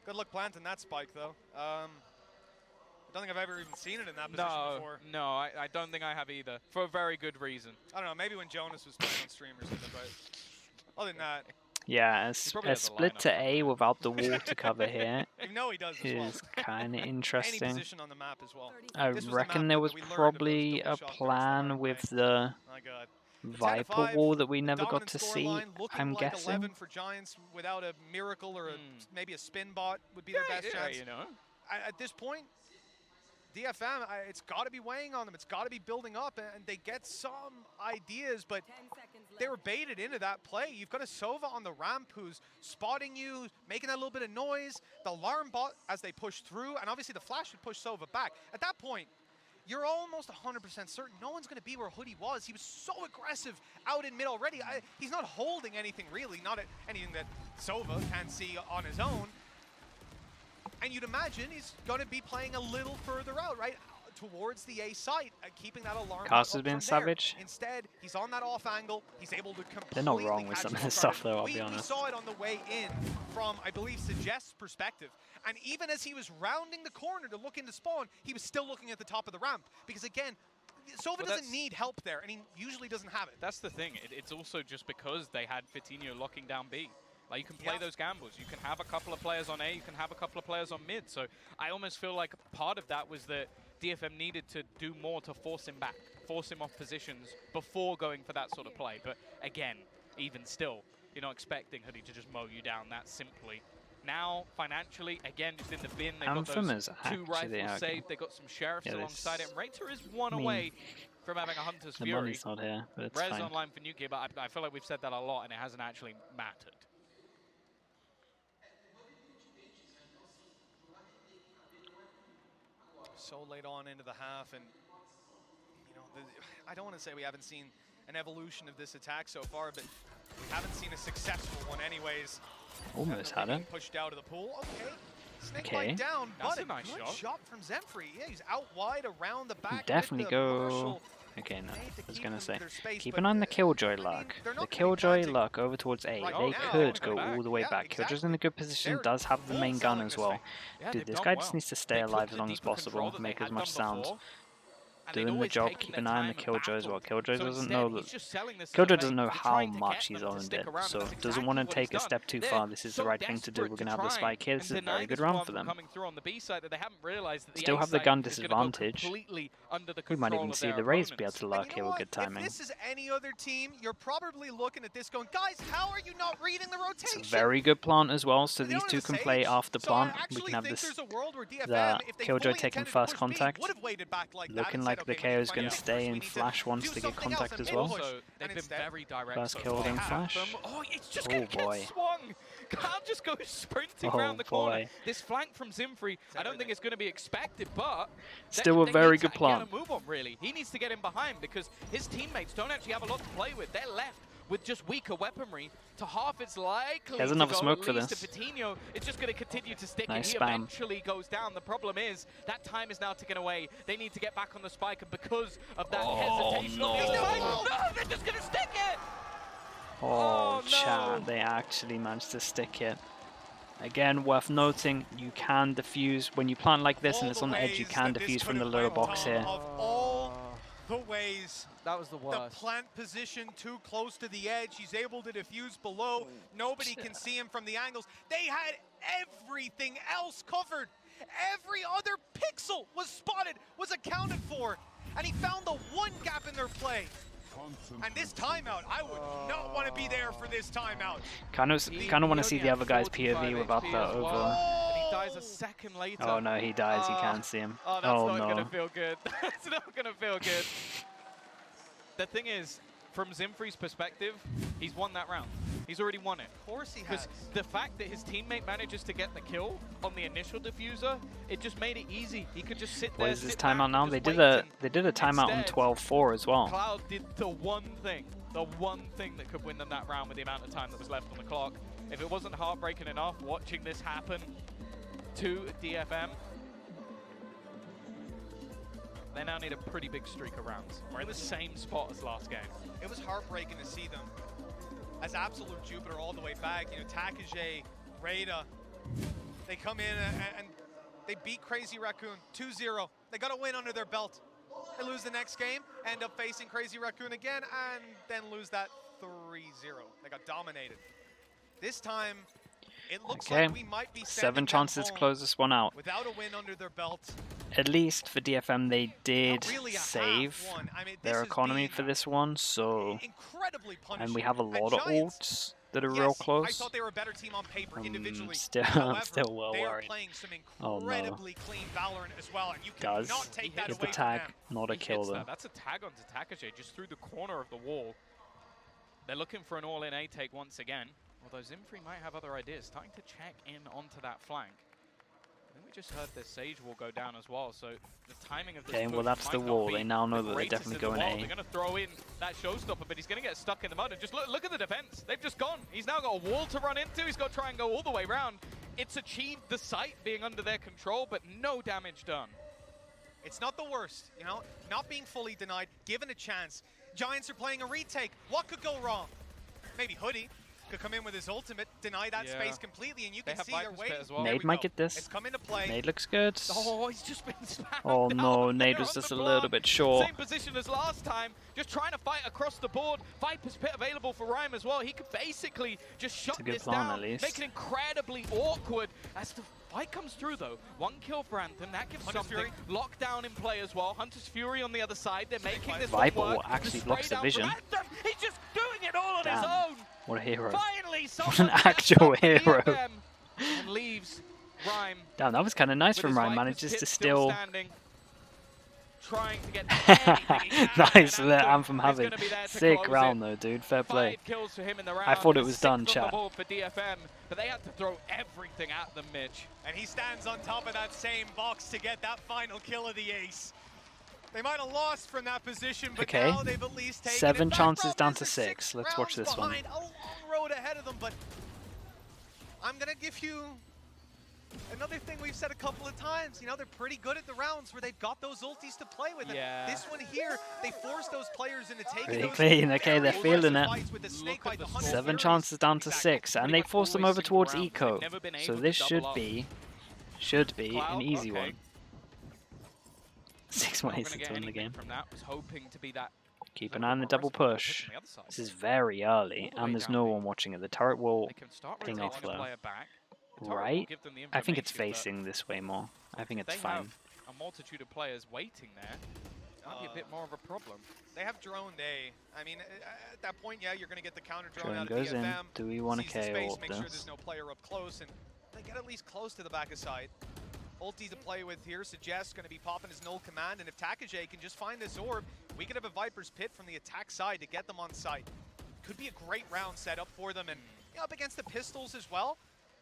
Good luck planting that spike, though. I don't think I've ever even seen it in that position before. No, I don't think I have either. For a very good reason. I don't know, maybe when Jonas was playing on stream or something, but other than that, yeah, probably a has a split lineup to for A that. without the wall to cover here you know he does as well. is kind of Any interesting. position on the map as well. I This was the reckon map there that was we learned of those probably double a shots plan during with the the My God. Viper 10-5, wall that we the never got dominant to score see, line, looking I'm like guessing. 11 for Giants without a miracle or maybe a spin bot would be their best chance. You know. At this point, DFM, it's got to be weighing on them. It's got to be building up, and they get some ideas, but they were baited into that play. You've got a Sova on the ramp who's spotting you, making that little bit of noise. The alarm bot as they push through, and obviously the flash would push Sova back. At that point, you're almost 100% certain no one's going to be where Hoodie was. He was so aggressive out in mid already. He's not holding anything really, not at anything that Sova can see on his own. And you'd imagine he's going to be playing a little further out, right? Towards the A site, keeping that alarm. Cast has up been from savage. there. Instead, he's on that off angle. He's able to completely. They're not wrong with some of this stuff, though, I'll be We honest. saw it on the way in from, I believe, Suggest's perspective. And even as he was rounding the corner to look into spawn, he was still looking at the top of the ramp. Because again, Sova doesn't need help there, and he usually doesn't have it. That's the thing. It's also just because they had Fatino locking down B. Like, you can play those gambles. You can have a couple of players on A, you can have a couple of players on mid. So I almost feel like part of that was that DFM needed to do more to force him back, force him off positions before going for that sort of play. But again, even still, you're not expecting Hoodie to just mow you down that simply. Now, financially, again, just in the bin, they've Anthem got is those 2 actually rifles okay. saved. They've got some Sheriffs Yeah, alongside it. this- And Rater is one away from having a Hunter's The Fury. money's not here, but it's Res fine. online for Nuki, but I feel like we've said that a lot and it hasn't actually mattered. So late on into the half, and you know, I don't want to say we haven't seen an evolution of this attack so far, but we haven't seen a successful one anyways. Almost had it. Pushed out of the pool. Okay. Snake Okay. bite down, That's but a nice good shot. from Zemfree. Yeah, he's out wide around the back. Definitely with the go. Marshall. Okay, no. Made to I was keep gonna them say, to their space, keep but, an eye on the Killjoy I mean, luck. they're The not gonna be Killjoy planting luck over towards A. right They now. could They're go back. all the way Yeah, back. Killjoy's in exactly. a good position. They're Does have the full main gun selling as this well. thing. Yeah, Dude, they've this done guy well. just needs to stay They alive took as the long as deeper control possible. that Make they as had much done sound. before, and they'd Doing the always job. taken Keep their an eye on time the and Killjoy as well. battled. Killjoy So doesn't instead, know he's that. just selling this to Killjoy the doesn't know mates. He's how trying to much get he's them to owned stick it, around, so and that's doesn't exactly want to what take a he's step done. too They're far. This is the so right thing to do. desperate We're to gonna have the try, spike here. and This is a very Deny's good the round one for them. coming through on the B side that they haven't realized that the Still A have the side gun is gonna go disadvantage. completely under the We might control even of see their the Rays be able opponents. to And luck you here know with what? good timing. If this is any other team, you're probably looking at this going, guys, how are you not reading the It's rotation? a very good plant as well, so They these don't two have can the play Sage. after So I plant. We actually can have think this. there's a world where The DFM, if they Killjoy fully taking intended to first push B, contact. would have waited back like that Looking and like said, the okay, we KO need is to going find to a stay first, we and need to Flash wants do to get something else contact and as maybe well. push. Also, And they've been instead, very direct First so kill far. then Have Flash. them. Oh, it's just Oh going to boy. get swung. Can't just go sprinting Oh around the corner. boy. This flank from Zimfree, I don't think it's going to be expected, but Still a they very need to good plan. Get a move on, really. He needs to get in behind because his teammates don't actually have a lot to play with. They're left with just weaker weaponry. To half, it's likely He has to enough go smoke at for least this. to Patino. It's just going to continue to stick, Nice and he spam. eventually goes down. The problem is that time is now ticking away. They need to get back on the spike, and because of that hesitation on the other side, no, they're just going to stick it. Oh, no. chat, they actually managed to stick it. Again, worth noting, you can defuse when you plant like this and all it's the on the edge. You ways can that this defuse from could the have lower went box on, here. Of all the ways, That was the the worst. plant position too close to the edge. He's able to defuse below. Nobody can see him from the angles. They had everything else covered. Every other pixel was spotted, was accounted for. And he found the one gap in their play. And this timeout, I would not want to be there for this timeout. Kind of want to see the other guy's POV without that over. And he dies a second later. Oh no, he dies. You can't see him. Oh, that's Oh not no. gonna feel good. That's not gonna feel good. The thing is, from Zimfree's perspective, he's won that round. He's already won it. Of course he Because has. the fact that his teammate manages to get the kill on the initial diffuser, it just made it easy. He could just sit there. What is this sit back timeout and now? just They did wait a timeout on Instead, 12-4 as well. Cloud did the one thing that could win them that round with the amount of time that was left on the clock. If it wasn't heartbreaking enough watching this happen to DFM, they now need a pretty big streak of rounds. We're in the same spot as last game. It was heartbreaking to see them as absolute Jupiter all the way back. You know, Takage, Rada, they come in and they beat Crazy Raccoon 2-0. They got a win under their belt. They lose the next game, end up facing Crazy Raccoon again, and then lose that 3-0. They got dominated. This time, it looks Okay, like we might be 7 sending them chances to home close this one out. without a win under their belt. At least for DFM, they did Not really a half save one. I mean, their this has economy been for this one, so incredibly punishing. and we have a And lot of Giants, ults that are yes, real I close. thought they were a better team on paper individually. Still, However, I'm still well they are worried. playing some Oh, no. incredibly clean Valorant as well, and you Does cannot take that hit away the tag, from them. not a He kill hits though. that. That's a tag onto Takage just through the corner of the wall. They're looking for an all-in A take once again. Although Zimfree might have other ideas. Starting to check in onto that flank. I think we just heard the Sage will go down as well, so the timing of this Okay, well push that's might the not wall. be They now know the that they're greatest definitely in the going world. A. They're going to throw in that showstopper, but he's going to get stuck in the mud. And just look at the defense. They've just gone. He's now got a wall to run into. He's got to try and go all the way around. It's achieved the site being under their control, but no damage done. It's not the worst, you know, not being fully denied, given a chance. Giants are playing a retake. What could go wrong? Maybe Hoodie could come in with his ultimate, deny that Yeah. space completely, and you They can have see they're Viper's Pit waiting. as well. There Nade we might go. get this. It's come into play. Nade looks good. Oh, he's just been spammed Oh no, down Nade there was on just the a little block. bit short. Same position as last time, just trying to fight across the board. Viper's Pit available for Rhyme as well. He could basically just shut a good this plan, down, at least. make it incredibly awkward as the fight comes through though. 1 kill for Anthem, that gives Hunter's something. Fury. Lockdown in play as well. Hunter's Fury on the other side. They're making this Viper one work. actually The blocks spray the down vision. from Anthem. He's just doing it all on his Damn. own. What a hero. Finally, an someone gets actual up for hero. DFM and leaves Rhyme. Damn, that was kind of nice With from his Ryan. Viper's Manages Pit to still still. standing, trying to get anything he can, Nice, and let Anthem is having gonna be there to sick close round it. though, dude. Fair play. 5 kills for him in the round. I thought it and was 6 done, on the chat. board for DFM, but they had to throw everything at them, Mitch. And he stands on top of that same box to get that final kill of the ace. They might have lost from that position, but Okay. now they've at least taken 7 it back. chances Problem down is to they're 6. Let's watch rounds this one. behind, a long road ahead of them, but I'm gonna give you Another thing we've said a couple of times, you know, they're pretty good at the rounds where they've got those ultis to play with. Yeah. And this one here, they force those players into taking Pretty those clean. Okay, they're very feeling it. fights with the snake bite, the 100 7 Furies. chances down to 6, and they force them over towards Eco. They've never been So able this to should double up. be Cloud, an easy okay. one. 6 Not ways gonna to get win the anything game. from that. Was hoping to be that. Keep an eye on the double push. On the other side. This is very early, and there's no one watching it. The turret will They can start ping rotating off the though. player back. The turret will Right? give them the I think it's information, but facing this way more. I think it's they fine. have a multitude of players waiting there. Might be a bit more of a problem. They have droned A. I mean, at that point, yeah, you're going to get the counter drone Drone out of goes in. DFM. Do we want to Sees the space, KO make sure this? there's no player up close, and they get at least close to the back of side. Ulti to play with here, Suggest going to be popping his null command, and if Takage can just find this orb, we could have a Viper's Pit from the attack side to get them on site. Could be a great round set up for them, and you know, up against the pistols as well,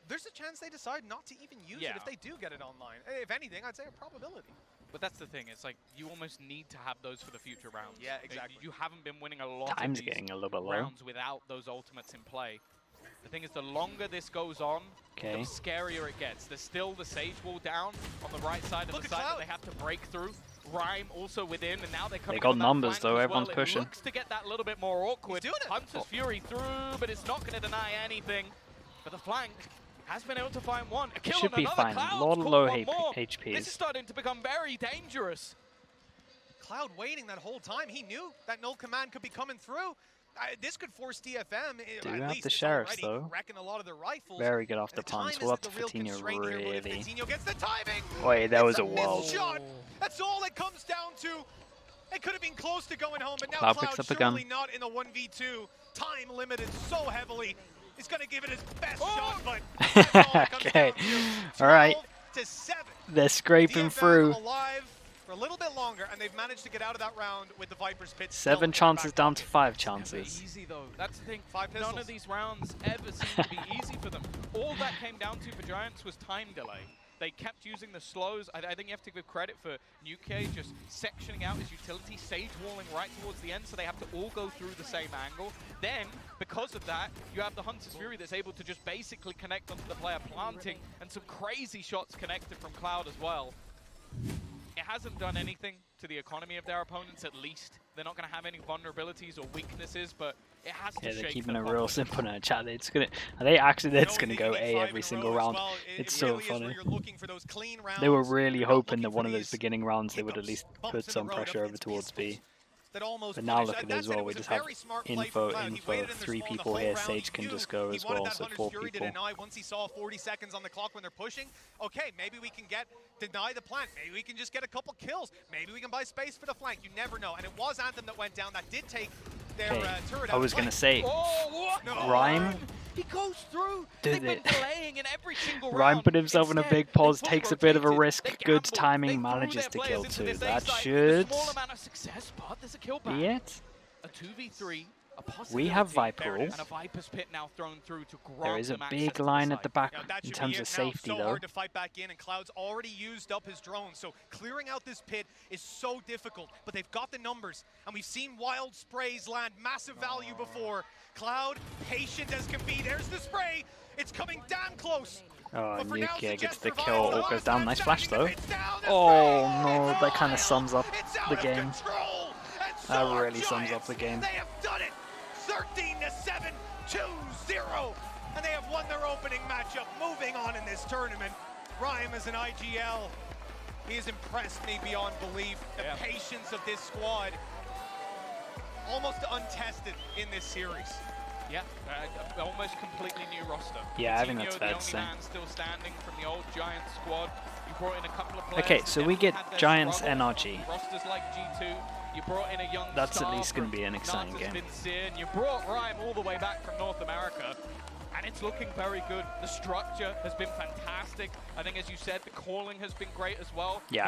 there's a chance they decide not to even use it if they do get it online. If anything, I'd say a probability. But that's the thing, it's like you almost need to have those for the future rounds. Yeah, exactly. You haven't been winning a lot Time's of these getting a little bit low. rounds without those ultimates in play. The thing is, the longer this goes on, the Okay. scarier it gets. There's still the Sage Wall down on the right side of Look the at side that Cloud. they have to break through. Rhyme also within, and now they're coming got on that numbers, flank though. as Everyone's well. pushing. It looks to get that little bit more awkward. He's doing it. Hunter's Fury through, but it's not going to deny anything. But the flank has been able to find one. A kill Should and be another. fine. Cloud's Lot of caught low one more. This is HPs. starting to become very dangerous. Cloud waiting that whole time. He knew that null command could be coming through. This could force DFM. Do at have least the it's sheriffs, already though. wrecking a lot of their rifles. Very good off And the time punt. is We'll have the to real Fatino constraint here, but if really. Fatino gets the timing. Wait, that was it's a wall. missed shot. That's all it comes down to. It could have been close to going home, but now Cloud Cloud picks up a gun. surely not in the 1v2. Time limited so heavily. He's going to give it his best shot, but that's all it comes Okay. down to. All right. 12-7. They're scraping DFM through. alive for a little bit longer, and they've managed to get out of that round with the Viper's Pit. 7 chances down to 5 chances. Easy though. That's the thing. 5 pistols. None of these rounds ever seem to be easy for them. All that came down to for Giants was time delay. They kept using the slows. I think you have to give credit for Nuke just sectioning out his utility, sage walling right towards the end, so they have to all go through the same angle. Then, because of that, you have the Hunter's Fury that's able to just basically connect onto the player planting, and some crazy shots connected from Cloud as well. It hasn't done anything to the economy of their opponents, at least. They're not going to have any vulnerabilities or weaknesses, but it has to Yeah, shake they're keeping them it real up. simple now, chat. They're just gonna go A every single round. It's so funny. They were really hoping that one of those beginning rounds they would at least put some pressure over towards B. But now look at it as well, we just have info, 3 people here, Sage can just go as well, so 4 people. Once he saw 40 seconds on the clock when they're pushing, okay, maybe we can deny the plant, maybe we can just get a couple kills, maybe we can buy space for the flank, you never know. And it was Anthem that went down, that did take their turret out. I was gonna say, Oh, what? No. Rhyme. He goes through. Did They've been it. delaying in every single round. Rhyme put himself in a Instead, big pause, they takes a bit of a rotated, risk, they good gambled, timing, they threw manages their to players kill into 2. this A That site. should A small amount of success, but there's a kill back. be it. A 2v3, a possibility, We have Viper and ult. a Viper's Pit now thrown through to grant There is a them access big to the line at site. the back Yeah, that in should terms be of it now. safety So though. hard to fight back in, and Cloud's already used up his drone, so clearing out this pit is so difficult. But they've got the numbers, and we've seen wild sprays land massive value before. Cloud, patient as can be. There's the spray. It's coming damn close. Oh, But for now, Nuke gets Suggest the survives. kill, The all goes last down, man nice flash standing, though. the pit's down, the Oh spray, no, it's that kind of wild. sums up It's out the of game. control, and so That are really sums up the Giants. game. They have done it. 13-7, 2-0, and they have won their opening matchup. Moving on in this tournament, Rhyme is an IGL. He has impressed me beyond belief. The patience of this squad, almost untested in this series. Yeah, almost completely new roster. Yeah, I think Coutinho, that's the fair to only say. man still standing from the old Giants squad. You brought in a couple of players Okay, that so we definitely get had their Giants struggles. NRG. Rosters like G2. You brought in a young That's at star least gonna from be an exciting Nantes game. Vincere. You brought Rhyme all the way back from North America. And it's looking very good. The structure has been fantastic. I think, as you said, the calling has been great as well. Yeah,